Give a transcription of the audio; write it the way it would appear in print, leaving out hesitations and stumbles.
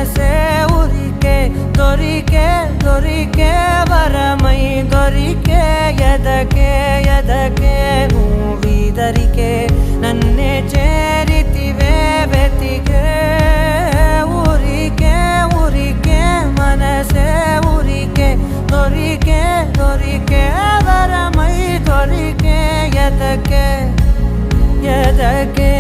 మనసే ఊరికే దొరికే దొరికే వరమై దొరికే ఎదకే ఎదకే నువ్వీదరికే నన్నే చేరితివే వెతికే ఊరికే ఊరికే మనసే ఊరికే దొరికే దొరికే వరమై దొరికే ఎదకే ఎదకే